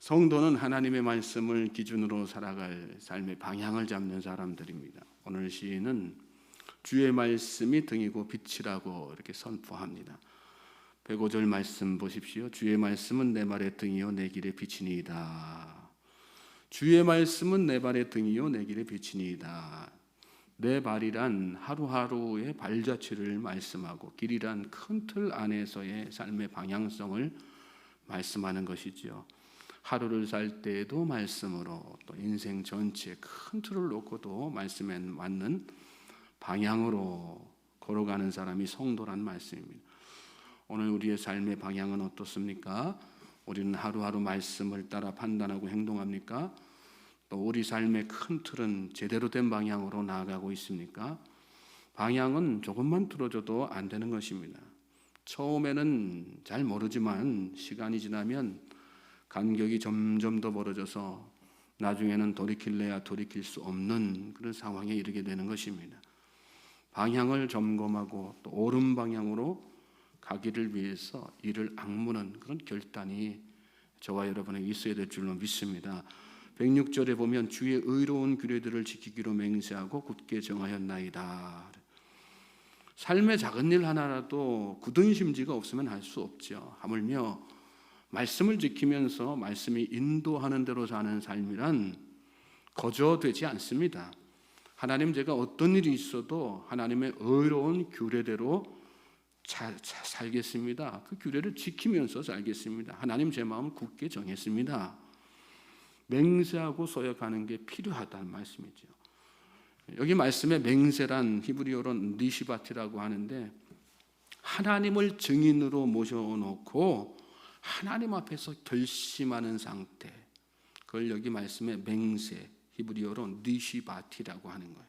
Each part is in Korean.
성도는 하나님의 말씀을 기준으로 살아갈 삶의 방향을 잡는 사람들입니다. 오늘 시인은 주의 말씀이 등이고 빛이라고 이렇게 선포합니다. 105절 말씀 보십시오. 주의 말씀은 내 발의 등이요 내 길의 빛이니이다. 주의 말씀은 내 발의 등이요 내 길의 빛이니이다. 내 발이란 하루하루의 발자취를 말씀하고 길이란 큰 틀 안에서의 삶의 방향성을 말씀하는 것이지요. 하루를 살 때에도 말씀으로, 또 인생 전체의 큰 틀을 놓고도 말씀에 맞는 방향으로 걸어가는 사람이 성도란 말씀입니다. 오늘 우리의 삶의 방향은 어떻습니까? 우리는 하루하루 말씀을 따라 판단하고 행동합니까? 또 우리 삶의 큰 틀은 제대로 된 방향으로 나아가고 있습니까? 방향은 조금만 틀어져도 안 되는 것입니다. 처음에는 잘 모르지만 시간이 지나면 간격이 점점 더 벌어져서 나중에는 돌이킬래야 돌이킬 수 없는 그런 상황에 이르게 되는 것입니다. 방향을 점검하고 또 옳은 방향으로 가기를 위해서 이를 악무는 그런 결단이 저와 여러분에게 있어야 될 줄로 믿습니다. 106절에 보면 주의 의로운 규례들을 지키기로 맹세하고 굳게 정하였나이다. 삶의 작은 일 하나라도 굳은 심지가 없으면 할 수 없죠. 하물며 말씀을 지키면서 말씀이 인도하는 대로 사는 삶이란 거저되지 않습니다. 하나님, 제가 어떤 일이 있어도 하나님의 의로운 규례대로 살겠습니다. 그 규례를 지키면서 살겠습니다. 하나님, 제 마음을 굳게 정했습니다. 맹세하고 서약하는 게 필요하다는 말씀이죠. 여기 말씀에 맹세란 히브리어로 니시바티라고 하는데, 하나님을 증인으로 모셔놓고 하나님 앞에서 결심하는 상태, 그걸 여기 말씀에 맹세, 히브리어로 니시바티라고 하는 거예요.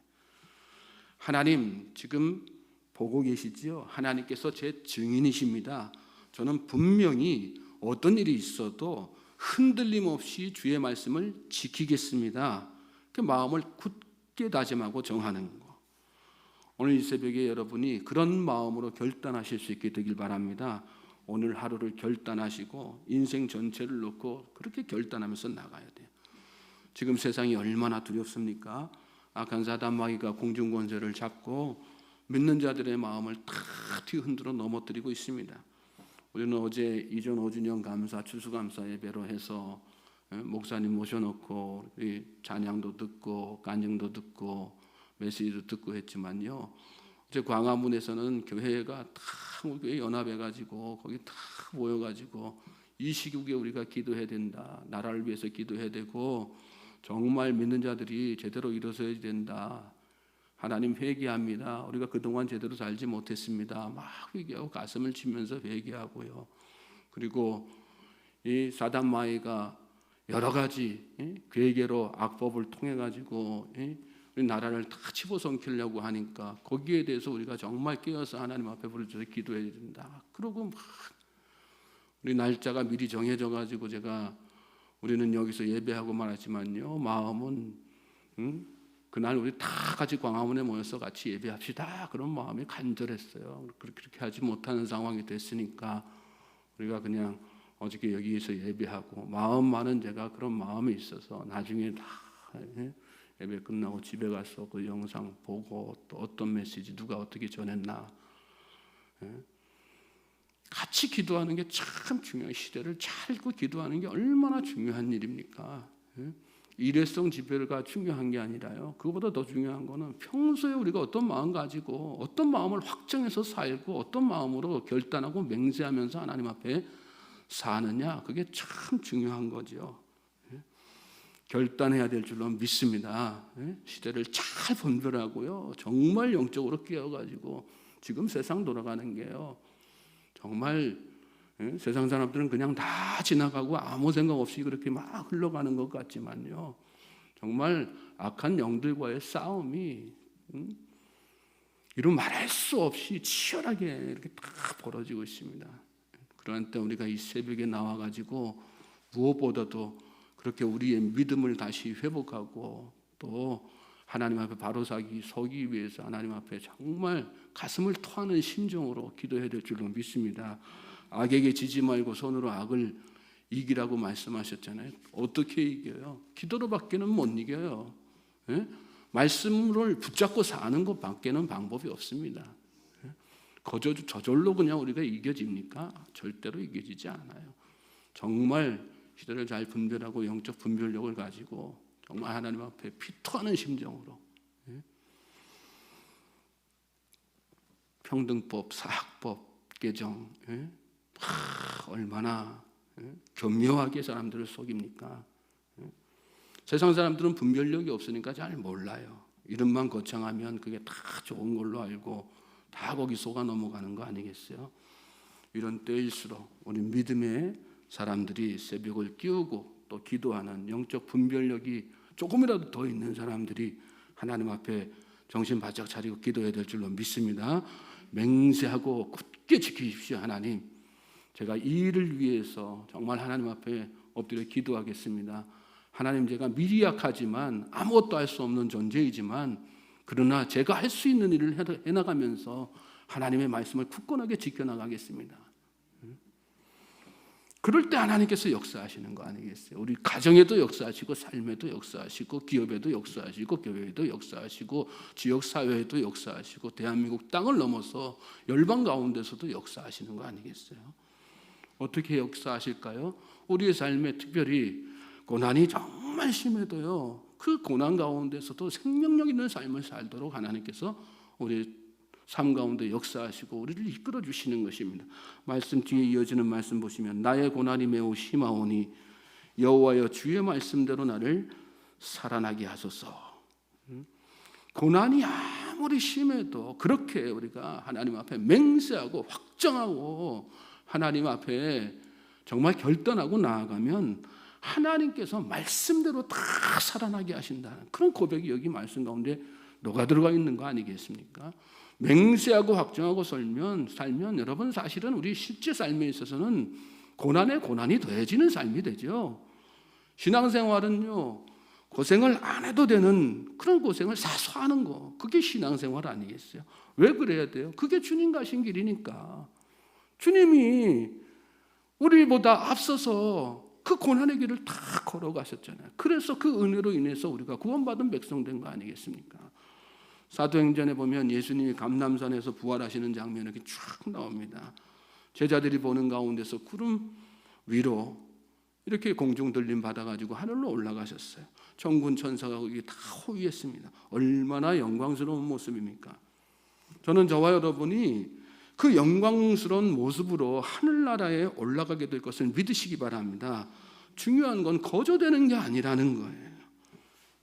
하나님, 지금 보고 계시지요? 하나님께서 제 증인이십니다. 저는 분명히 어떤 일이 있어도 흔들림 없이 주의 말씀을 지키겠습니다. 그 마음을 굳게 다짐하고 정하는 거. 오늘 이 새벽에 여러분이 그런 마음으로 결단하실 수 있게 되길 바랍니다. 오늘 하루를 결단하시고 인생 전체를 놓고 그렇게 결단하면서 나가야 돼요. 지금 세상이 얼마나 두렵습니까? 악한 사단 마귀가 공중권세를 잡고 믿는 자들의 마음을 다 뒤흔들어 넘어뜨리고 있습니다. 우리는 어제 이전 5주년 감사 추수감사 예배로 해서 목사님 모셔놓고 찬양도 듣고 간증도 듣고 메시지도 듣고 했지만요, 이제 광화문에서는 교회가 다 교회 연합해가지고 거기 다 모여가지고 이 시국에 우리가 기도해야 된다, 나라를 위해서 기도해야 되고 정말 믿는 자들이 제대로 일어서야 된다, 하나님 회개합니다, 우리가 그동안 제대로 살지 못했습니다, 막 회개하고 가슴을 치면서 회개하고요. 그리고 이 사단 마귀가 여러 가지 괴계로 악법을 통해 가지고 우리 나라를 다 집어삼키려고 하니까 거기에 대해서 우리가 정말 깨어서 하나님 앞에 부르짖어 기도해야 된다. 그러고 막 우리 날짜가 미리 정해져 가지고 제가 우리는 여기서 예배하고 말하지만요, 마음은 그날 우리 다 같이 광화문에 모여서 같이 예배합시다, 그런 마음이 간절했어요. 그렇게 하지 못하는 상황이 됐으니까 우리가 그냥 어저께 여기에서 예배하고, 마음만은 제가 그런 마음이 있어서 나중에 다 예배 끝나고 집에 가서 그 영상 보고 또 어떤 메시지 누가 어떻게 전했나 같이 기도하는 게 참 중요해요. 시대를 잘 읽고 기도하는 게 얼마나 중요한 일입니까? 일회성 집회가 중요한 게 아니라요, 그거보다 더 중요한 거는 평소에 우리가 어떤 마음 가지고 어떤 마음을 확정해서 살고 어떤 마음으로 결단하고 맹세하면서 하나님 앞에 사느냐, 그게 참 중요한 거죠. 결단해야 될 줄로 믿습니다. 시대를 잘 분별하고요, 정말 영적으로 깨어가지고 지금 세상 돌아가는 게요, 정말 세상 사람들은 그냥 다 지나가고 아무 생각 없이 그렇게 막 흘러가는 것 같지만요, 정말 악한 영들과의 싸움이 이루 말할 수 없이 치열하게 이렇게 다 벌어지고 있습니다. 그런 때 우리가 이 새벽에 나와가지고 무엇보다도 그렇게 우리의 믿음을 다시 회복하고 또 하나님 앞에 바로 서기 위해서 하나님 앞에 정말 가슴을 토하는 심정으로 기도해야 될 줄로 믿습니다. 악에게 지지 말고 손으로 악을 이기라고 말씀하셨잖아요. 어떻게 이겨요? 기도로밖에는 못 이겨요. 예? 말씀을 붙잡고 사는 것밖에는 방법이 없습니다. 예? 저절로 그냥 우리가 이겨집니까? 절대로 이겨지지 않아요. 정말 시대를 잘 분별하고 영적 분별력을 가지고 정말 하나님 앞에 피토하는 심정으로, 예? 평등법, 사학법 개정, 예? 얼마나 교묘하게 사람들을 속입니까? 세상 사람들은 분별력이 없으니까 잘 몰라요. 이름만 거창하면 그게 다 좋은 걸로 알고 다 거기 속아 넘어가는 거 아니겠어요? 이런 때일수록 우리 믿음의 사람들이 새벽을 끼우고 또 기도하는 영적 분별력이 조금이라도 더 있는 사람들이 하나님 앞에 정신 바짝 차리고 기도해야 될 줄로 믿습니다. 맹세하고 굳게 지키십시오. 하나님, 제가 이 일을 위해서 정말 하나님 앞에 엎드려 기도하겠습니다. 하나님, 제가 미리 약하지만 아무것도 할 수 없는 존재이지만 그러나 제가 할 수 있는 일을 해나가면서 하나님의 말씀을 굳건하게 지켜나가겠습니다. 그럴 때 하나님께서 역사하시는 거 아니겠어요? 우리 가정에도 역사하시고 삶에도 역사하시고 기업에도 역사하시고 교회에도 역사하시고 지역사회에도 역사하시고 대한민국 땅을 넘어서 열방 가운데서도 역사하시는 거 아니겠어요? 어떻게 역사하실까요? 우리의 삶에 특별히 고난이 정말 심해도요, 그 고난 가운데서도 생명력 있는 삶을 살도록 하나님께서 우리 삶 가운데 역사하시고 우리를 이끌어 주시는 것입니다. 말씀 뒤에 이어지는 말씀 보시면 나의 고난이 매우 심하오니 여호와여 주의 말씀대로 나를 살아나게 하소서. 고난이 아무리 심해도 그렇게 우리가 하나님 앞에 맹세하고 확정하고 하나님 앞에 정말 결단하고 나아가면 하나님께서 말씀대로 다 살아나게 하신다는 그런 고백이 여기 말씀 가운데 녹아들어가 있는 거 아니겠습니까? 맹세하고 확정하고 살면 여러분 사실은 우리 실제 삶에 있어서는 고난에 고난이 더해지는 삶이 되죠. 신앙생활은요, 고생을 안 해도 되는 그런 고생을 사서 하는 거, 그게 신앙생활 아니겠어요? 왜 그래야 돼요? 그게 주님 가신 길이니까. 주님이 우리보다 앞서서 그 고난의 길을 다 걸어가셨잖아요. 그래서 그 은혜로 인해서 우리가 구원받은 백성 된 거 아니겠습니까? 사도행전에 보면 예수님이 감람산에서 부활하시는 장면이 이렇게 쭉 나옵니다. 제자들이 보는 가운데서 구름 위로 이렇게 공중 들림 받아가지고 하늘로 올라가셨어요. 천군 천사가 거기 다 호위했습니다. 얼마나 영광스러운 모습입니까? 저는 저와 여러분이 그 영광스러운 모습으로 하늘나라에 올라가게 될 것을 믿으시기 바랍니다. 중요한 건 거저되는 게 아니라는 거예요.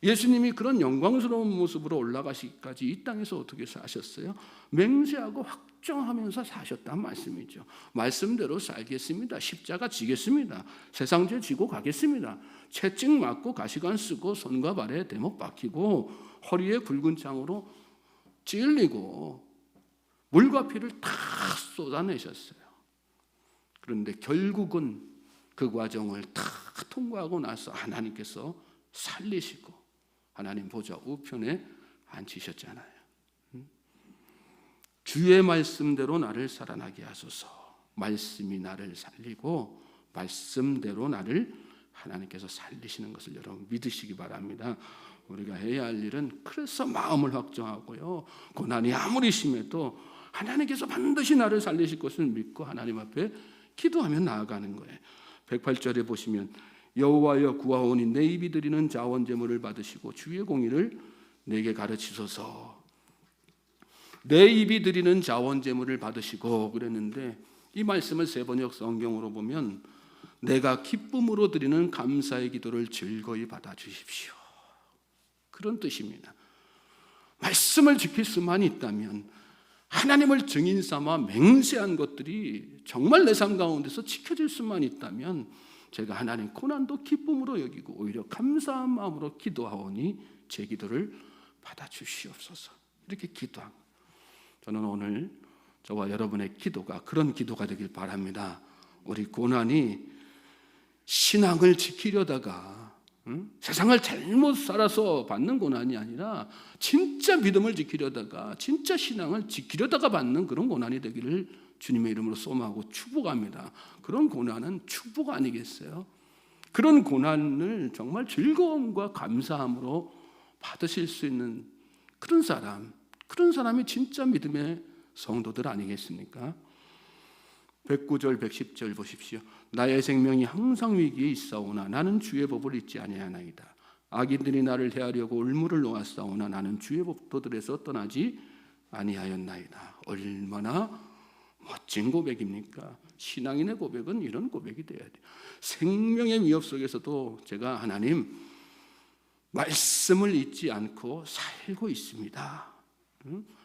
예수님이 그런 영광스러운 모습으로 올라가시기까지 이 땅에서 어떻게 사셨어요? 맹세하고 확정하면서 사셨단 말씀이죠. 말씀대로 살겠습니다. 십자가 지겠습니다. 세상 죄 지고 가겠습니다. 채찍 맞고 가시관 쓰고 손과 발에 대목 박히고 허리에 굵은 창으로 찔리고 물과 피를 다 쏟아내셨어요. 그런데 결국은 그 과정을 다 통과하고 나서 하나님께서 살리시고 하나님 보좌 우편에 앉히셨잖아요. 주의 말씀대로 나를 살아나게 하소서. 말씀이 나를 살리고 말씀대로 나를 하나님께서 살리시는 것을 여러분 믿으시기 바랍니다. 우리가 해야 할 일은 그래서 마음을 확정하고요, 고난이 아무리 심해도 하나님께서 반드시 나를 살리실 것을 믿고 하나님 앞에 기도하며 나아가는 거예요. 108절에 보시면 여호와여 구하오니 내 입이 드리는 자원 제물을 받으시고 주의 공의를 내게 가르치소서. 내 입이 드리는 자원 제물을 받으시고 그랬는데 이 말씀을 세번역 성경으로 보면 내가 기쁨으로 드리는 감사의 기도를 즐거이 받아주십시오. 그런 뜻입니다. 말씀을 지킬 수만 있다면 하나님을 증인 삼아 맹세한 것들이 정말 내 삶 가운데서 지켜질 수만 있다면 제가 하나님 고난도 기쁨으로 여기고 오히려 감사한 마음으로 기도하오니 제 기도를 받아주시옵소서. 이렇게 기도합니다. 저는 오늘 저와 여러분의 기도가 그런 기도가 되길 바랍니다. 우리 고난이 신앙을 지키려다가 세상을 잘못 살아서 받는 고난이 아니라 진짜 믿음을 지키려다가 진짜 신앙을 지키려다가 받는 그런 고난이 되기를 주님의 이름으로 쏘마하고 축복합니다. 그런 고난은 축복 아니겠어요? 그런 고난을 정말 즐거움과 감사함으로 받으실 수 있는 그런 사람이 진짜 믿음의 성도들 아니겠습니까? 109절 110절 보십시오. 나의 생명이 항상 위기에 있사오나 나는 주의 법을 잊지 아니하나이다. 악인들이 나를 해하려고 울무를 놓았사오나 나는 주의 법도들에서 떠나지 아니하였나이다. 얼마나 멋진 고백입니까? 신앙인의 고백은 이런 고백이 돼야 돼요. 생명의 위협 속에서도 제가 하나님 말씀을 잊지 않고 살고 있습니다.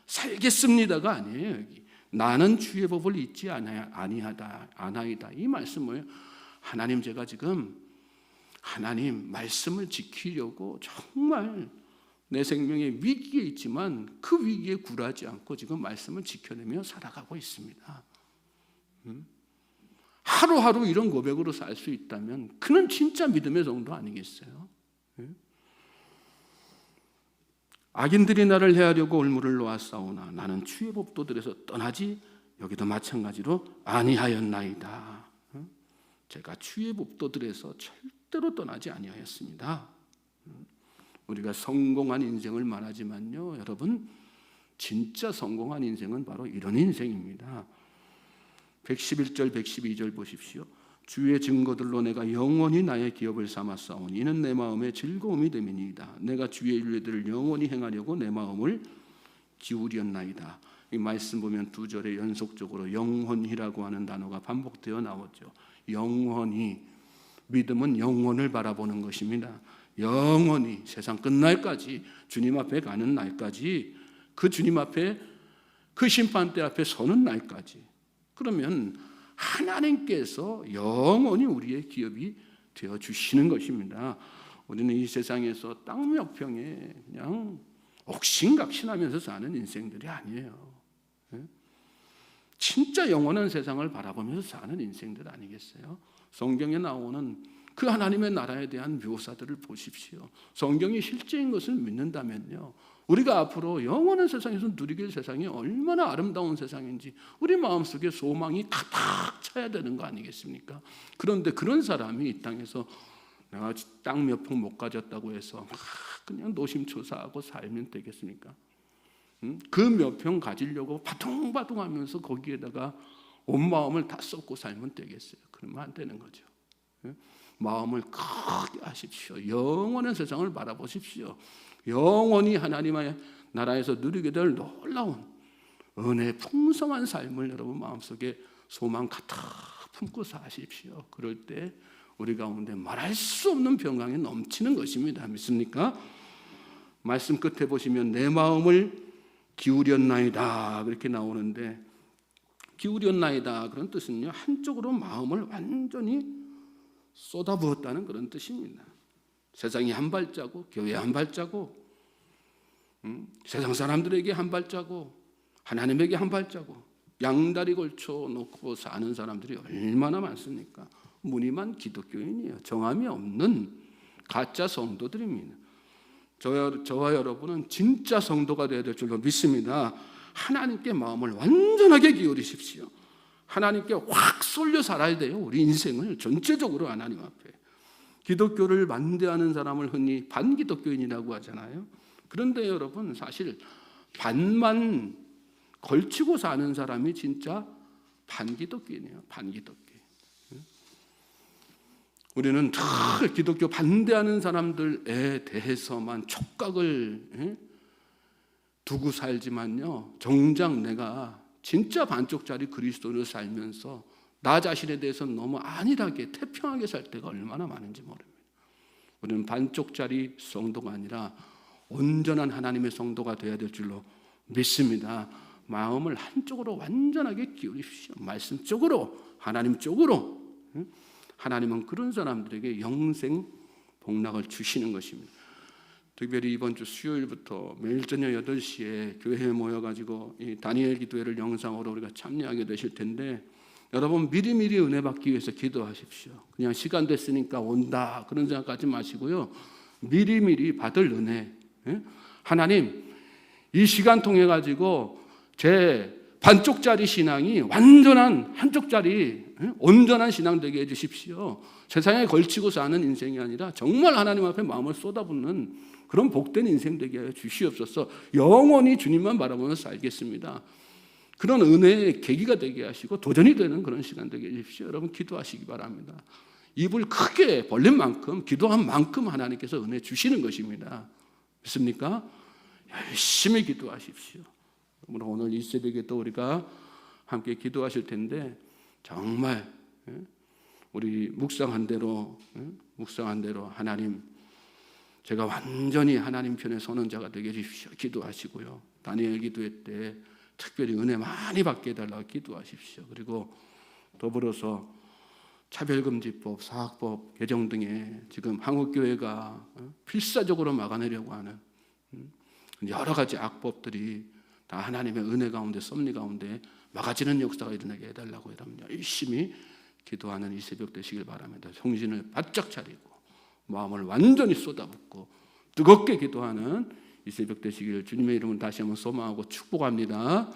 살겠습니다가 아니에요. 여기 나는 주의 법을 잊지 아나이다. 이 말씀 뭐예요? 하나님, 제가 지금 하나님 말씀을 지키려고 정말 내 생명의 위기에 있지만 그 위기에 굴하지 않고 지금 말씀을 지켜내며 살아가고 있습니다. 하루하루 이런 고백으로 살 수 있다면 그는 진짜 믿음의 성도 아니겠어요? 악인들이 나를 해하려고 올무를 놓았사오나 나는 주의 법도들에서 떠나지, 여기도 마찬가지로 아니하였나이다. 제가 주의 법도들에서 절대로 떠나지 아니하였습니다. 우리가 성공한 인생을 말하지만요, 여러분, 진짜 성공한 인생은 바로 이런 인생입니다. 111절 112절 보십시오. 주의 증거들로 내가 영원히 나의 기업을 삼았사오니 이는 내 마음의 즐거움이 됨이니이다. 내가 주의 율례들을 영원히 행하려고 내 마음을 기울였나이다. 이 말씀 보면 두 절에 연속적으로 영원히라고 하는 단어가 반복되어 나오죠. 영원히, 믿음은 영원을 바라보는 것입니다. 영원히, 세상 끝날까지, 주님 앞에 가는 날까지, 그 주님 앞에, 그 심판대 앞에 서는 날까지. 그러면 하나님께서 영원히 우리의 기업이 되어 주시는 것입니다. 우리는 이 세상에서 땅 몇 평에 그냥 옥신각신하면서 사는 인생들이 아니에요. 진짜 영원한 세상을 바라보면서 사는 인생들 아니겠어요? 성경에 나오는 그 하나님의 나라에 대한 묘사들을 보십시오. 성경이 실제인 것을 믿는다면요, 우리가 앞으로 영원한 세상에서 누리게 세상이 얼마나 아름다운 세상인지 우리 마음속에 소망이 가득 차야 되는 거 아니겠습니까? 그런데 그런 사람이 이 땅에서 내가 땅 몇 평 못 가졌다고 해서 막 그냥 노심초사하고 살면 되겠습니까? 그 몇 평 가지려고 바둥바둥하면서 거기에다가 온 마음을 다 쏟고 살면 되겠어요? 그러면 안 되는 거죠. 마음을 크게 하십시오. 영원한 세상을 바라보십시오. 영원히 하나님의 나라에서 누리게 될 놀라운 은혜 풍성한 삶을 여러분 마음속에 소망 가득 품고 사십시오. 그럴 때 우리 가운데 말할 수 없는 평강이 넘치는 것입니다. 믿습니까? 말씀 끝에 보시면 내 마음을 기울였나이다 그렇게 나오는데, 기울였나이다 그런 뜻은요, 한쪽으로 마음을 완전히 쏟아부었다는 그런 뜻입니다. 세상이 한 발자국, 교회 한 발자국, 세상 사람들에게 한 발자국, 하나님에게 한 발자국, 양다리 걸쳐 놓고 사는 사람들이 얼마나 많습니까? 무늬만 기독교인이에요. 정함이 없는 가짜 성도들입니다. 저와 여러분은 진짜 성도가 되어야 될 줄로 믿습니다. 하나님께 마음을 완전하게 기울이십시오. 하나님께 확 쏠려 살아야 돼요. 우리 인생을 전체적으로 하나님 앞에. 기독교를 반대하는 사람을 흔히 반기독교인이라고 하잖아요. 그런데 여러분, 사실 반만 걸치고 사는 사람이 진짜 반기독교인이에요. 반기독교. 우리는 기독교 반대하는 사람들에 대해서만 촉각을 두고 살지만요, 정작 내가 진짜 반쪽짜리 그리스도를 살면서 나 자신에 대해서는 너무 안일하게 태평하게 살 때가 얼마나 많은지 모릅니다. 우리는 반쪽짜리 성도가 아니라 온전한 하나님의 성도가 되어야 될 줄로 믿습니다. 마음을 한쪽으로 완전하게 기울이십시오. 말씀 쪽으로, 하나님 쪽으로. 하나님은 그런 사람들에게 영생 복락을 주시는 것입니다. 특별히 이번 주 수요일부터 매일 저녁 8시에 교회에 모여가지고 이 다니엘 기도회를 영상으로 우리가 참여하게 되실 텐데, 여러분 미리미리 은혜 받기 위해서 기도하십시오. 그냥 시간 됐으니까 온다 그런 생각하지 마시고요, 미리미리 받을 은혜, 하나님 이 시간 통해 가지고 제 반쪽짜리 신앙이 완전한 한쪽짜리 온전한 신앙 되게 해주십시오. 세상에 걸치고 사는 인생이 아니라 정말 하나님 앞에 마음을 쏟아붓는 그런 복된 인생 되게 해 주시옵소서. 영원히 주님만 바라보면서 살겠습니다. 그런 은혜의 계기가 되게 하시고 도전이 되는 그런 시간 되게 해주십시오. 여러분 기도하시기 바랍니다. 입을 크게 벌린 만큼 기도한 만큼 하나님께서 은혜 주시는 것입니다. 믿습니까? 열심히 기도하십시오. 오늘 이 새벽에 또 우리가 함께 기도하실 텐데 정말 우리 묵상한 대로 하나님, 제가 완전히 하나님 편에 서는 자가 되게 해주십시오. 기도하시고요. 다니엘 기도회 때 특별히 은혜 많이 받게 해달라고 기도하십시오. 그리고 더불어서 차별금지법, 사학법 개정 등에 지금 한국교회가 필사적으로 막아내려고 하는 여러 가지 악법들이 다 하나님의 은혜 가운데 섭리 가운데 막아지는 역사가 일어나게 해달라고 여러분 열심히 기도하는 이 새벽 되시길 바랍니다. 정신을 바짝 차리고 마음을 완전히 쏟아붓고 뜨겁게 기도하는 이 새벽 되시길 주님의 이름으로 다시 한번 소망하고 축복합니다.